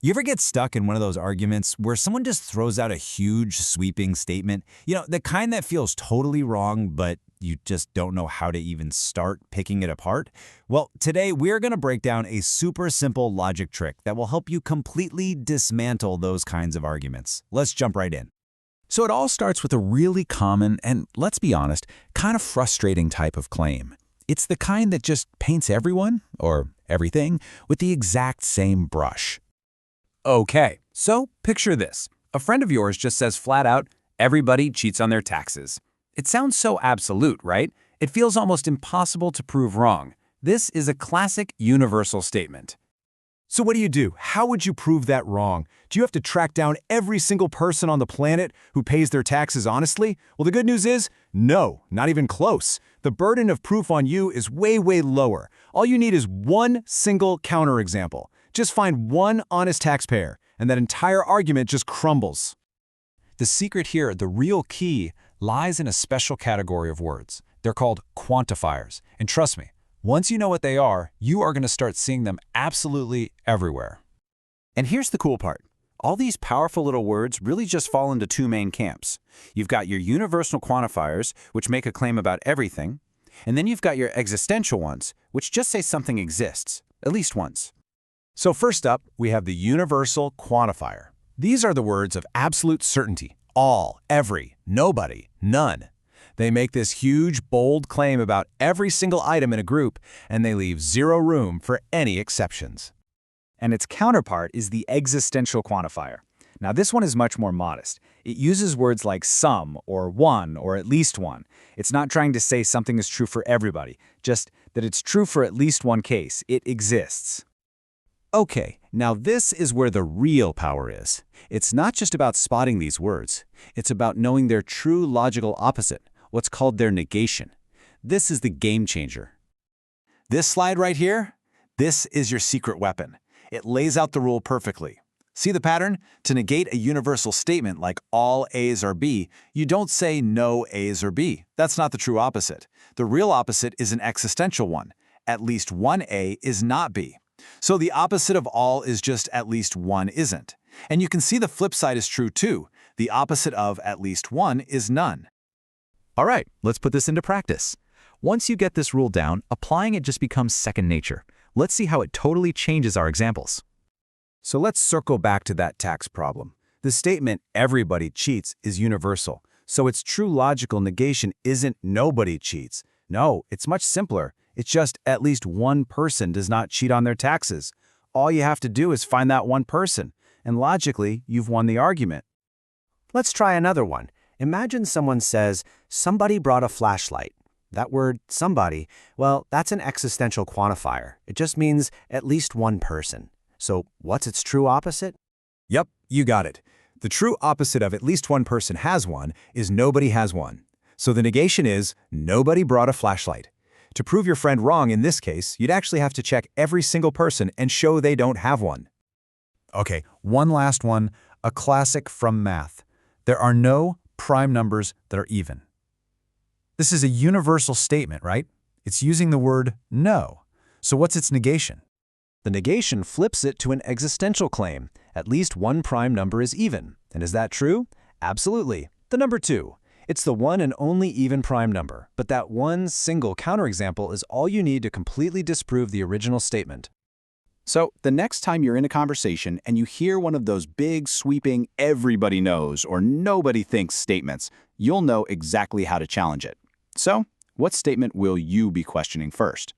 You ever get stuck in one of those arguments where someone just throws out a huge, sweeping statement? The kind that feels totally wrong, but you just don't know how to even start picking it apart? Well, today we're going to break down a super simple logic trick that will help you completely dismantle those kinds of arguments. Let's jump right in. So it all starts with a really common and, let's be honest, kind of frustrating type of claim. It's the kind that just paints everyone, or everything, with the exact same brush. Okay, so picture this. A friend of yours just says flat out, everybody cheats on their taxes. It sounds so absolute, right? It feels almost impossible to prove wrong. This is a classic universal statement. So what do you do? How would you prove that wrong? Do you have to track down every single person on the planet who pays their taxes honestly? Well, the good news is, no, not even close. The burden of proof on you is way, way lower. All you need is one single counterexample. Just find one honest taxpayer, and that entire argument just crumbles. The secret here, the real key, lies in a special category of words. They're called quantifiers. And trust me, once you know what they are, you are going to start seeing them absolutely everywhere. And here's the cool part. All these powerful little words really just fall into two main camps. You've got your universal quantifiers, which make a claim about everything, and then you've got your existential ones, which just say something exists, at least once. So first up, we have the universal quantifier. These are the words of absolute certainty. All, every, nobody, none. They make this huge, bold claim about every single item in a group, and they leave zero room for any exceptions. And its counterpart is the existential quantifier. Now this one is much more modest. It uses words like some, or one, or at least one. It's not trying to say something is true for everybody, just that it's true for at least one case. It exists. Okay, now this is where the real power is. It's not just about spotting these words. It's about knowing their true logical opposite, what's called their negation. This is the game changer. This slide right here, this is your secret weapon. It lays out the rule perfectly. See the pattern? To negate a universal statement like all A's are B, you don't say no A's are B. That's not the true opposite. The real opposite is an existential one. At least one A is not B. So the opposite of all is just at least one isn't. And you can see the flip side is true too. The opposite of at least one is none. All right, let's put this into practice. Once you get this rule down, applying it just becomes second nature. Let's see how it totally changes our examples. So let's circle back to that tax problem. The statement everybody cheats is universal. So its true logical negation isn't nobody cheats. No, it's much simpler. It's just at least one person does not cheat on their taxes. All you have to do is find that one person, and logically, you've won the argument. Let's try another one. Imagine someone says, somebody brought a flashlight. That word, somebody, well, that's an existential quantifier. It just means at least one person. So what's its true opposite? Yep, you got it. The true opposite of at least one person has one is nobody has one. So the negation is nobody brought a flashlight. To prove your friend wrong in this case, you'd actually have to check every single person and show they don't have one. Okay, one last one, a classic from math. There are no prime numbers that are even. This is a universal statement, right? It's using the word no. So what's its negation? The negation flips it to an existential claim. At least one prime number is even. And is that true? Absolutely. The number 2. It's the one and only even prime number, but that one single counterexample is all you need to completely disprove the original statement. So the next time you're in a conversation and you hear one of those big, sweeping, everybody knows or nobody thinks statements, you'll know exactly how to challenge it. So what statement will you be questioning first?